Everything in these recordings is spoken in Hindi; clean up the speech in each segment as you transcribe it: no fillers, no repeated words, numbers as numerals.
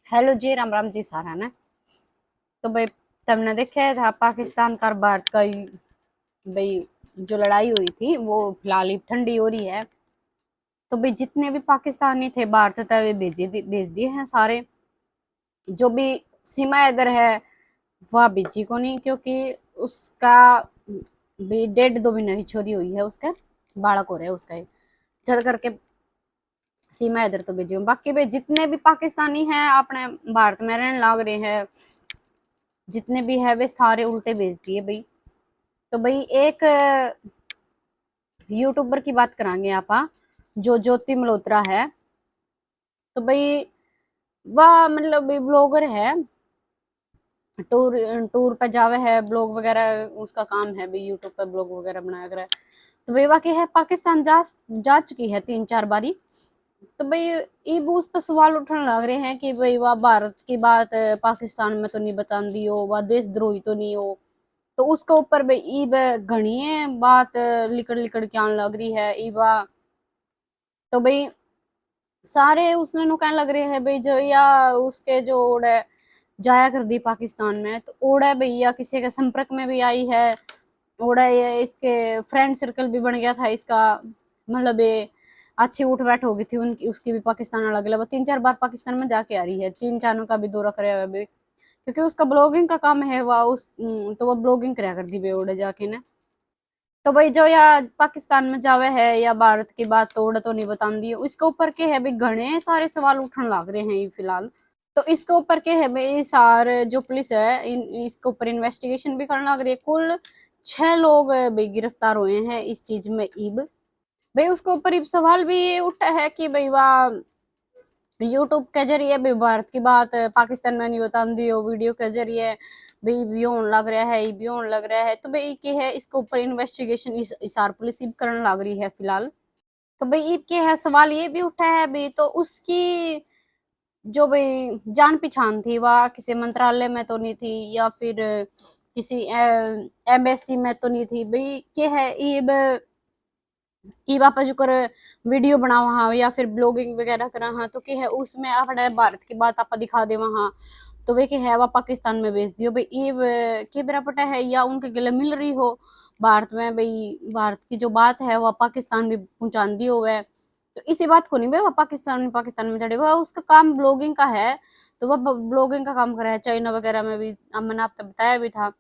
हेलो जी, राम राम जी सारा ने। तो भाई तुमने देखा था पाकिस्तान का और भारत का भाई जो लड़ाई हुई थी वो फिलहाल ही ठंडी हो रही है। तो भाई जितने भी पाकिस्तानी थे भारत तक वे भेज दिए हैं सारे। जो भी सीमा इधर है वह भेजी को नहीं, क्योंकि उसका भी 1.5-2 महीने की छोरी हुई है, उसके बालक हो रहे हैं उसका चल करके सीमा इधर तो भेजी हूँ। बाकी भाई जितने भी पाकिस्तानी हैं अपने भारत में रहने लग रहे हैं, जितने भी है वे सारे उल्टे भेज दिए भाई। तो भाई एक यूट्यूबर की बात करांगे आप, जो ज्योति मल्होत्रा है। तो भाई वह मतलब ब्लॉगर है, टूर टूर पे जावे है, ब्लॉग वगैरह उसका काम है भाई, यूट्यूब पे ब्लॉग वगैरह बनाया करे। तो भाई वाकई है पाकिस्तान जा चुकी है 3-4 बारी। तो भाई ईब उस पर सवाल उठने लग रहे हैं कि भाई वह भारत की बात पाकिस्तान में तो नहीं बताती हो, वह देशद्रोही तो नहीं हो। तो उसके ऊपर भाई ईब घनी है बात लिकड़ लिकड़ के आने लग रही है ईबा। तो भाई सारे उसने नु कहने लग रहे हैं भाई जो या उसके जो ओड़ है जाया कर दी पाकिस्तान में, तो ओड़ है भैया किसी के संपर्क में भी आई है। ओड़ है ये इसके फ्रेंड सर्कल भी बन गया था इसका, मतलब ये अच्छी उठ बैठ हो गई थी उनकी उसकी भी पाकिस्तान अलग अलग। वो 3-4 बार पाकिस्तान में जाके आ रही है, चीन चाइना का भी दौरा कराया हुआ है, क्योंकि उसका ब्लॉगिंग का काम है। वह उस तो वो ब्लॉगिंग कराया करती है ओड़े जाके ना। तो भाई जो या पाकिस्तान में जावे है या भारत की बात तोड़ तो नहीं बताती है, इसके ऊपर के है भाई घने सारे सवाल उठने लग रहे हैं ये फिलहाल। तो इसके ऊपर के है भाई सारे जो पुलिस है इसके ऊपर इन्वेस्टिगेशन भी करने लग रही है। कुल 6 लोग भाई गिरफ्तार हुए हैं इस चीज में ईब। भाई उसके ऊपर ईब सवाल भी ये उठा है कि भाई वाह यूट्यूब के जरिए भी भारत की बात पाकिस्तान में नहीं बताती हो, वीडियो के जरिए भाई भी होने लग रहा है, भी होने लग रहा है। तो भाई के है इसके ऊपर इन्वेस्टिगेशन इसार पुलिस ईब करने लग रही है फिलहाल। तो भाई ईब के है सवाल ये भी उठा है भाई, तो उसकी जो भाई जान पहचान थी वह किसी मंत्रालय में तो नहीं थी या फिर किसी एम्बेसी में तो नहीं थी भाई। के है ईब ई वापस जो कर वीडियो बना वहाँ या फिर ब्लॉगिंग वगैरह करा हाँ, तो के है उसमें अपने भारत की बात आप दिखा दे वहाँ। तो वे के है वह पाकिस्तान में भेज दियो भाई ईब के बेरा पटा है या उनके गले मिल रही हो भारत में भाई, भारत की जो बात है वह पाकिस्तान भी पहुंचा दी हो वह। तो इसी बात को नहीं भाई वह पाकिस्तान में चढ़े, वह उसका काम ब्लॉगिंग का है। तो वह ब्लॉगिंग का काम कर रहा है चाइना वगैरह में भी, मैंने आपको बताया भी था।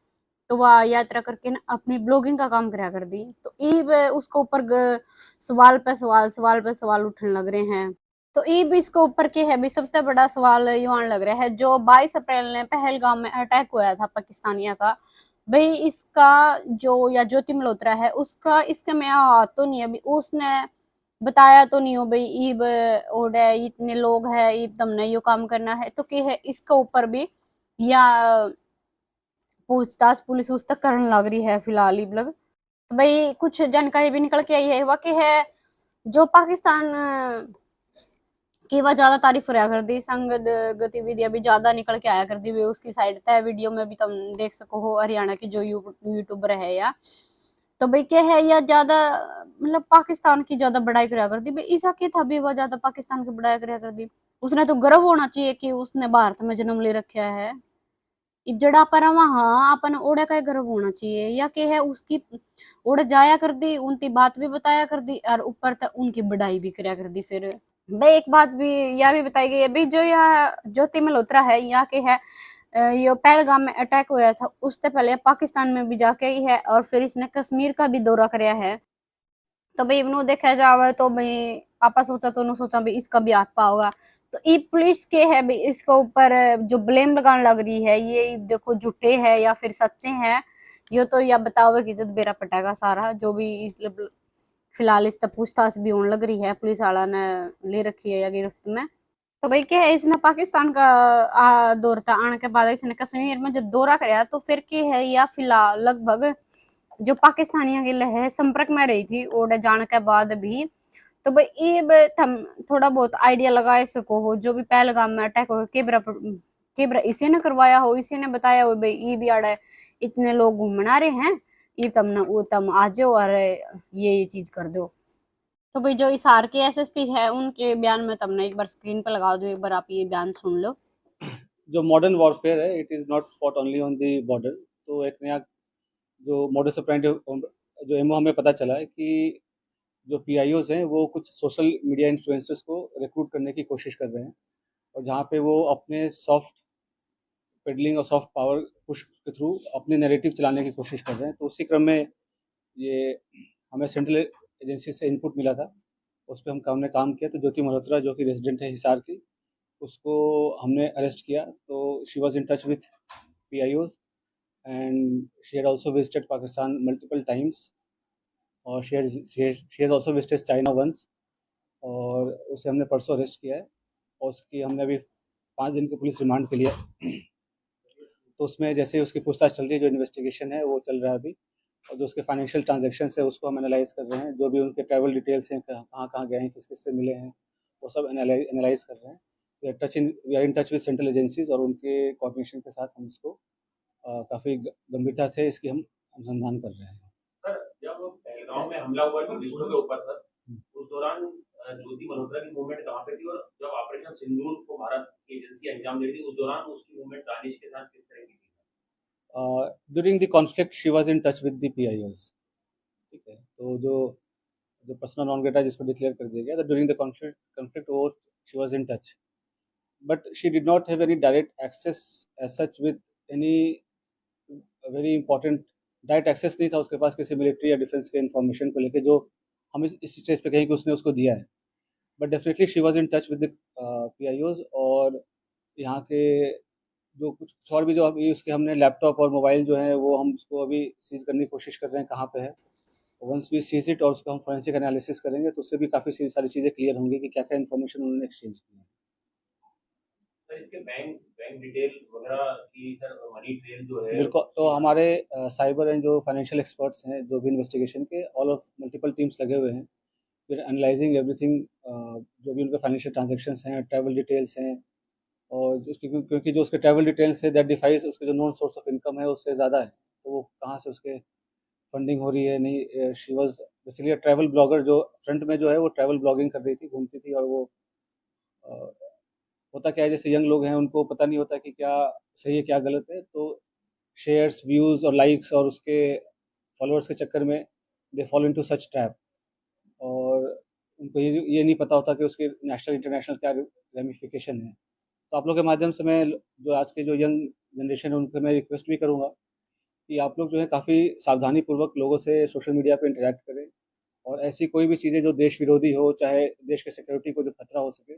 तो वह यात्रा करके ना अपनी ब्लॉगिंग का काम करा कर दी। तो ईब उसको ऊपर सवाल पे सवाल उठने लग रहे हैं। तो ईब इसके ऊपर के है भी सबसे बड़ा सवाल ये आने लग रहा है जो 22 अप्रैल ने पहलगाम में अटैक हुआ था पाकिस्तानियों का। भाई इसका जो या ज्योति मल्होत्रा है उसका इसके में हाथ तो नहीं है अभी, उसने बताया तो नहीं हो भाई ईब ओडे इतने लोग हैं ईब तुमने यो काम करना है। तो के है इसके ऊपर भी या पूछताछ पुलिस उस तक करने लग रही है फिलहाल ही लग। तो भाई कुछ जानकारी भी निकल के आई है वाकई है जो पाकिस्तान की वह ज्यादा तारीफ करा कर दी, संग गतिविधियां भी ज्यादा निकल के आया कर दी वे उसकी साइड तय वीडियो में भी तुम देख सको हो हरियाणा की जो यूट्यूबर है या। तो भाई क्या है या ज्यादा मतलब पाकिस्तान की ज्यादा बड़ाई करा कर दी भाई, ईसा की था भी वह ज्यादा पाकिस्तान की बड़ाई करा कर दी। उसने तो गर्व होना चाहिए कि उसने भारत में जन्म ले रखा है। जड़ा पर वहां अपन ओड़े का गर्व होना चाहिए या के है उसकी ओड़े जाया कर दी उनकी बात भी बताया कर दी और ऊपर तक उनकी बढ़ाई भी कराया कर दी फिर। भाई एक बात भी यह भी बताई गई है भाई जो यह ज्योति मल्होत्रा है यहाँ के है ये पहलगाम में अटैक हुआ था उससे पहले पाकिस्तान में भी जाके ही है और फिर इसने कश्मीर का भी दौरा कराया है। तो भाई इवनु देखा जावे तो भाई पापा सोचा तो नु सोचा भी इसका भी हाथ पा होगा। तो ई पुलिस के है भाई इसके ऊपर जो ब्लेम लगाने लग रही है ये देखो झूठे है या फिर सच्चे हैं। ये तो या बताओ कि जब बेरा पटेगा सारा जो भी इस फिलहाल इस तक पूछताछ भी होने लग रही है, पुलिस वाला ने ले रखी है या गिरफ्त में। तो भाई क्या है इसने पाकिस्तान का दौर था आने के बाद इसने कश्मीर में जब दौरा कराया तो फिर के है या फिलहाल लगभग जो पाकिस्तानियों की लहर संपर्क में रही थी और जाने के बाद भी। तो भाई ये थम थोड़ा बहुत आइडिया लगा सको हो जो भी पहलगाम में अटैक हो केबरा इसी ने करवाया हो, इसी ने बताया हो भाई ये भी आड़े इतने लोग घूमना रहे हैं ये तम वो तम आ जाओ और ये चीज कर दो। तो भाई जो इस आर के एसएसपी है उनके बयान में तुमने एक बार स्क्रीन पर लगा दो, एक बार आप ये बयान सुन लो। जो मॉडर्न वॉरफेयर है it is not fought only on the border. तो एक नया जो मॉडस ऑपरेंडी जो एमओ हमें पता चला है कि जो पीआईओज हैं वो कुछ सोशल मीडिया इन्फ्लुएंसर्स को रिक्रूट करने की कोशिश कर रहे हैं, और जहाँ पे वो अपने सॉफ्ट पेडलिंग और सॉफ्ट पावर पुश के थ्रू अपने नैरेटिव चलाने की कोशिश कर रहे हैं। तो उसी क्रम में ये हमें सेंट्रल एजेंसी से इनपुट मिला था, उस पर हमने काम किया। तो ज्योति मल्होत्रा जो कि रेजिडेंट है हिसार की, उसको हमने अरेस्ट किया। तो she was in touch with PIOs and she had also visited Pakistan multiple times, और she has also visited China once, और उसे हमने परसों अरेस्ट किया है। और उसकी हमने अभी 5 दिन के पुलिस रिमांड के लिए, तो उसमें जैसे उसकी पूछताछ चल रही है, जो इन्वेस्टिगेशन है वो चल रहा है अभी, और जो उसके फाइनेंशियल ट्रांजैक्शन है उसको हम एनालाइज कर रहे हैं, जो भी उनके ट्रैवल डिटेल्स हैं, कहाँ कहाँ गए हैं, किस किस से मिले हैं, वो सब एनालाइज कर रहे हैं। We are in touch with central agencies, और उनके कोऑर्डिनेशन के साथ हम इसको काफ़ी गंभीरता से इसकी हम अनुसंधान कर रहे हैं। सर, जब पहलगांव में हमला हुआ टूरिस्टों के ऊपर सर, उस दौरान ज्योति मल्होत्रा की मूवमेंट कहाँ पे थी, और जब ऑपरेशन सिंदूर को भारत की एजेंसी अंजाम दे रही थी उस दौरान उसकी मूवमेंट दानिश के साथ किस तरह की थी? During the conflict she was in touch with the PIOs. ठीक है, तो जो जो पर्सनल नॉन ग्रेटा जिसको डिक्लेयर कर दिया गया, तो ड्यूरिंग द कॉन्फ्लिक्ट वो she was in touch, but she did not have any direct access as such with any very important. Direct access नहीं था उसके पास किसी मिलिट्री या डिफेंस के इन्फॉर्मेशन को लेके, जो हम इस स्टेज पे कहें कि उसने उसको दिया है। But definitely she was in touch with the PIOs, और यहाँ के जो कुछ और भी जो अभी उसके हमने लैपटॉप और मोबाइल जो है वो हम उसको अभी सीज करने की कोशिश कर रहे हैं कहाँ पे है। वंस वी सीज इट और उसका हम फोरेंसिक एनालिसिस करेंगे, तो उससे भी काफ़ी सारी चीज़ें क्लियर होंगी कि क्या क्या इन्फॉर्मेशन उन्होंने एक्सचेंज की है। सर, इसके बैंक बैंक डिटेल वगैरह की सर मनी ट्रेल जो है बिल्कुल, तो हमारे साइबर एंड जो फाइनेंशियल एक्सपर्ट्स हैं जो भी इन्वेस्टिगेशन के, ऑल ऑफ मल्टीपल टीम्स लगे हुए हैं, फिर एनालाइजिंग एवरीथिंग, जो भी उनके फाइनेंशियल ट्रांजेक्शंस हैं, ट्रैवल डिटेल्स हैं, और क्योंकि जो उसके ट्रैवल डिटेल्स है दैट डिफाइज उसके जो नॉन सोर्स ऑफ इनकम है उससे ज़्यादा है, तो वो कहाँ से उसके फंडिंग हो रही है। नहीं, she was basically travel blogger, जो फ्रंट में जो है वो ट्रैवल ब्लॉगिंग कर रही थी, घूमती थी, और वो अ, होता क्या है जैसे यंग लोग हैं उनको पता नहीं होता कि क्या सही है क्या गलत है, तो शेयर्स, व्यूज़ और लाइक्स और उसके फॉलोअर्स के चक्कर में they follow into such trap, और उनको ये नहीं पता होता कि उसके नेशनल इंटरनेशनल क्या रेमिफिकेशन है। तो आप लोग के माध्यम से मैं जो आज के जो यंग जनरेशन है उनसे मैं रिक्वेस्ट भी करूँगा कि आप लोग जो है काफ़ी सावधानी पूर्वक लोगों से सोशल मीडिया पे इंटरेक्ट करें, और ऐसी कोई भी चीज़ें जो देश विरोधी हो, चाहे देश के सिक्योरिटी को जो खतरा हो सके,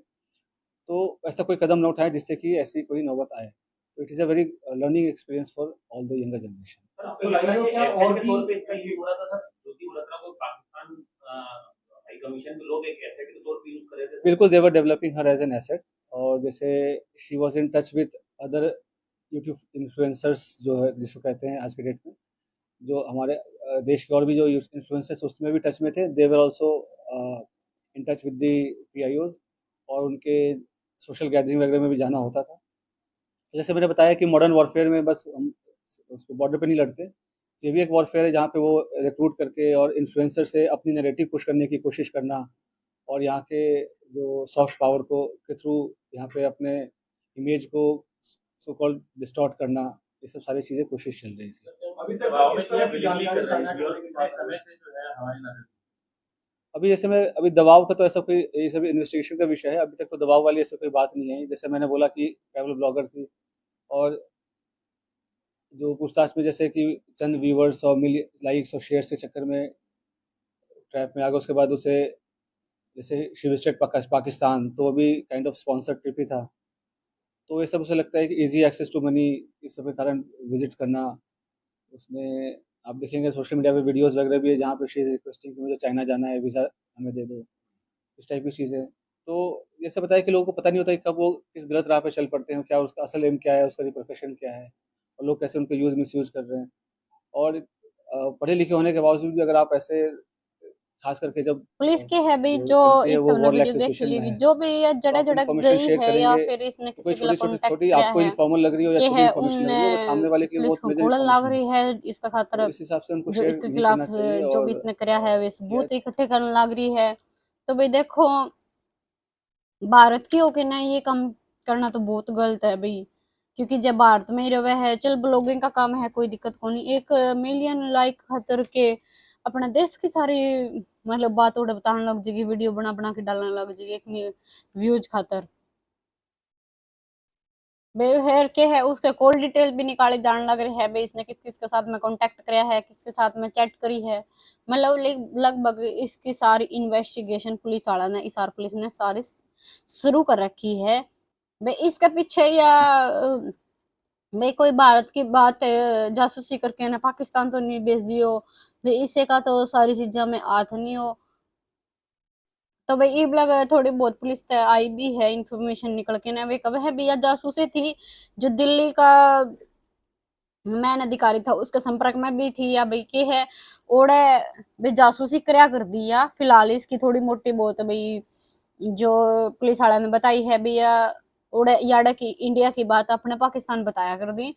तो ऐसा कोई कदम न उठाएं जिससे कि ऐसी कोई नौबत आए। तो it is a very learning experience for all the younger generation. Sir, आपको लग रहा है कि और भी तौर पे इसका यूज हो रहा था सर, ज्योति मल्होत्रा को पाकिस्तान हाई कमीशन के लोग एक एसेट के तौर पे यूज कर रहे थे? बिल्कुल, they were developing her as an asset, और जैसे she was in touch with other YouTube influencers जो है जिसको कहते हैं आज के डेट में, जो हमारे देश के और भी जो इन्फ्लुएंसर्स उसमें भी टच में थे, they were also in touch with the PIOs, और उनके सोशल गैदरिंग वगैरह में भी जाना होता था। तो जैसे मैंने बताया कि मॉडर्न वॉरफेयर में बस हम उसको बॉर्डर पे नहीं लड़ते, ये भी एक वॉरफेयर है जहाँ पे वो रिक्रूट करके और इन्फ्लुएंसर से अपनी नैरेटिव पुश करने की कोशिश करना, और यहाँ के जो सॉफ्ट पावर को के थ्रू यहाँ पे अपने इमेज को सो कॉल्ड डिस्टॉर्ट करना, ये सब सारी चीज़ें कोशिश चल रही थी। अभी तक दबाव में क्या बिलीवली कर रहे हैं और कितने समय से जो है हमारी नजर? अभी जैसे मैं अभी दबाव का तो ऐसा कोई, ये सब इन्वेस्टिगेशन का विषय है, अभी तक तो दबाव वाली ऐसी कोई बात नहीं है। जैसे मैंने बोला कि ट्रैवल ब्लॉगर थी, और जो पूछताछ में जैसे कि चंद व्यूवर्स और लाइक्स और शेयर्स के चक्कर में ट्रैप में आ गया, उसके बाद उसे जैसे शी विजिटेड पाकिस्तान, तो वो भी काइंड ऑफ स्पॉन्सर्ड ट्रिप ही था। तो ये सब उसे लगता है कि इजी एक्सेस टू मनी, इस सब के कारण विजिट्स करना। उसमें आप देखेंगे सोशल मीडिया पे वीडियोस वगैरह भी है जहाँ पे शी इज़ रिक्वेस्टिंग कि मुझे चाइना जाना है, वीज़ा हमें दे दो, इस टाइप की चीज़ें। तो ये सब बताया कि लोगों को पता नहीं होता कि कब वो किस गलत राह पे चल पड़ते हैं, क्या उसका असल एम क्या है, उसका रिप्रोफेशन क्या है, और लोग कैसे उनको यूज़ मिसयूज़ कर रहे हैं। और पढ़े लिखे होने के बावजूद भी अगर आप ऐसे, खास करके जब पुलिस की है भी जो जो कंट्री है एक वो तुमने वीडियो वॉरलैक देख सिचुएशन में ली है, जो भी ये तो जड़ा आप जड़ा इन्फॉर्मेशन गई शेयर है या करेंगे, फिर इसने तो कोई किसी के लिए छोटी छोटी कांटेक्ट छोटी किया आपको है इन्फॉर्मल लग रही हो या कि छोटी है इन्फॉर्मेशन लग रही है, वो सामने वाले के लिए पुलिस बहुत को मेजर गोला लाग इन्फॉर्मेशन है। रही है इसका तो खातर इस हिसाब से उनको जो शेयर इसके नहीं खिलाफ करना चाहिए। जो भी और इसने कराया है वे यह सबूत इकट्ठे करने लाग रही है। तो भाई देखो, भारत की होके ना ये काम करना तो बहुत गलत है भाई। क्योंकि जब भारत में ही रहे है, चल ब्लॉगिंग का काम है, कोई दिक्कत को नहीं। 1 मिलियन लाइक खातर के अपने देश की सारी मतलब बात उड़े बताने लग जाएगी, वीडियो बना बना के डालने लग जाएगी 1 व्यूज खातर। बेहर के है उसके कॉल डिटेल भी निकाले जाने लग रहे हैं भाई, इसने किस किस के साथ में कांटेक्ट कराया है, किसके साथ में चैट करी है। मतलब लगभग इसकी सारी इन्वेस्टिगेशन पुलिस वाला ने, इसार पुलिस ने सारी शुरू कर रखी है भाई। इसके पीछे या भाई कोई भारत की बात जासूसी करके ना पाकिस्तान तो नहीं भेज दियो भाई, इसे का तो सारी चीजा में हाथ नहीं हो। तो भाई इब लगा थोड़ी बहुत पुलिस ते आई भी है, इंफॉर्मेशन निकल के ना वे कब है भैया जासूसी थी जो दिल्ली का मैन अधिकारी था उसके संपर्क में भी थी या भाई के है ओड़े भाई जासूसी करया कर दी। या फिलहाल इसकी थोड़ी मोटी बहुत भाई जो पुलिस वाला ने बताई है भैया ओड़े याडा की इंडिया की बात अपने पाकिस्तान बताया कर दी।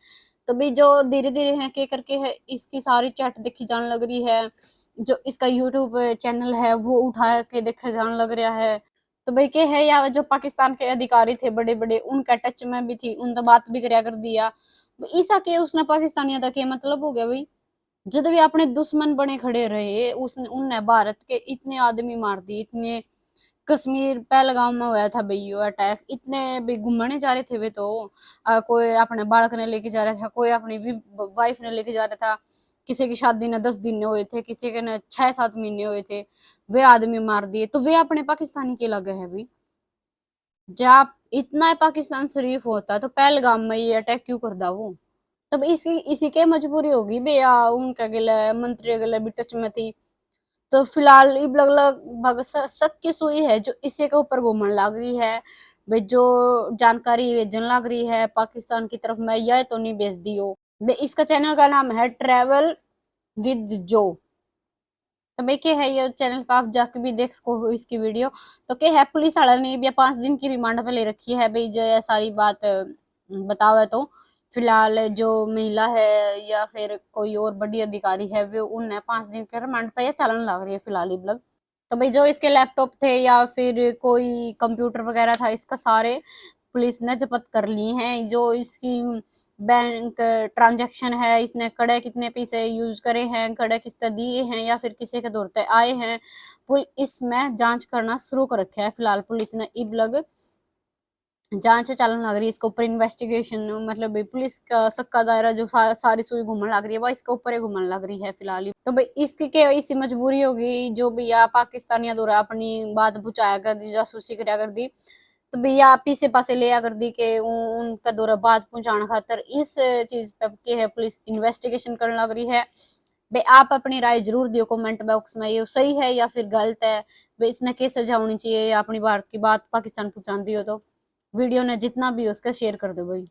तो भाई जो धीरे धीरे है के करके है इसकी सारी चैट देखी जाने लग रही है, जो इसका यूट्यूब चैनल है वो उठा के देखे जाने लग रहा है। तो भाई के है या जो पाकिस्तान के अधिकारी थे बड़े बड़े उनका टच में भी थी, उनसे बात भी करया कर दिया। ईसा के उसने पाकिस्तानियों तक ये मतलब हो गया भाई, जब भी अपने दुश्मन बने खड़े रहे उसने उनने भारत के इतने आदमी मार दिए, इतने कश्मीर पहलगाम में हुआ था भाई यो अटैक, इतने भी घूमने जा रहे थे वे तो कोई अपने बालक ने लेके जा रहा था, कोई अपनी वाइफ ने लेके जा रहा था, किसी की शादी ने 10 दिन हुए थे, किसी के ने 6-7 महीने हुए थे, वे आदमी मार दिए। तो वे अपने पाकिस्तानी के लगे है भाई, जब इतना पाकिस्तान शरीफ होता तो पहलगाम में ये अटैक क्यों कर दा वो। तब इसी इसी के मजबूरी होगी भैया, उनका गिला मंत्री गिला भी टच में थी। तो फिलहाल इब लगभग शक की सुई है जो इसी के ऊपर घूमने लग रही है भाई, जो जानकारी भेजने लग रही है पाकिस्तान की तरफ में, यह तो नहीं भेज दी हो भाई। इसका चैनल का नाम है ट्रैवल विद जो। तो भाई क्या है ये चैनल पर आप जाके भी देख सको हो इसकी वीडियो। तो क्या है पुलिस वाला ने भी 5 दिन की रिमांड पे ले रखी है भाई, जो ये सारी बात बतावा। तो फिलहाल जो महिला है या फिर कोई और बड़ी अधिकारी है वो उन्हें 5 दिन के रिमांड पे या चालान लग रही है फिलहाल लग। तो भाई जो इसके लैपटॉप थे या फिर कोई कंप्यूटर वगैरह था इसका सारे पुलिस ने जब्त कर ली हैं। जो इसकी बैंक ट्रांजैक्शन है, इसने कड़े कितने पैसे यूज करे हैं, कड़े किस्ते दिए हैं या फिर किसी के दौरते आए हैं, इसमें जांच करना शुरू कर रखा है फिलहाल पुलिस ने। इब लग जांच चलन लग रही है इसके ऊपर, इन्वेस्टिगेशन मतलब पुलिस का सक्का दायरा जो सारी सुई घूमने लग रही है वह इसके ऊपर ही घूमने लग रही है फिलहाल। तो भाई इसकी क्या इसी मजबूरी होगी जो भैया पाकिस्तानिया द्वारा अपनी बात पहुंचाया कर दी, जासूसी कराया कर दी, तो भैया पीछे पासे ले कर दी के उनका द्वारा बात पहुंचाने खातर इस चीज पे के है पुलिस इन्वेस्टिगेशन करने लग रही है। भाई आप अपनी राय जरूर दियो कमेंट बॉक्स में, ये सही है या फिर गलत है भाई, इसने क्या सजा होनी चाहिए या अपनी भारत की बात पाकिस्तान पहुंचाती हो। तो वीडियो ने जितना भी हो उसका शेयर कर दो भाई।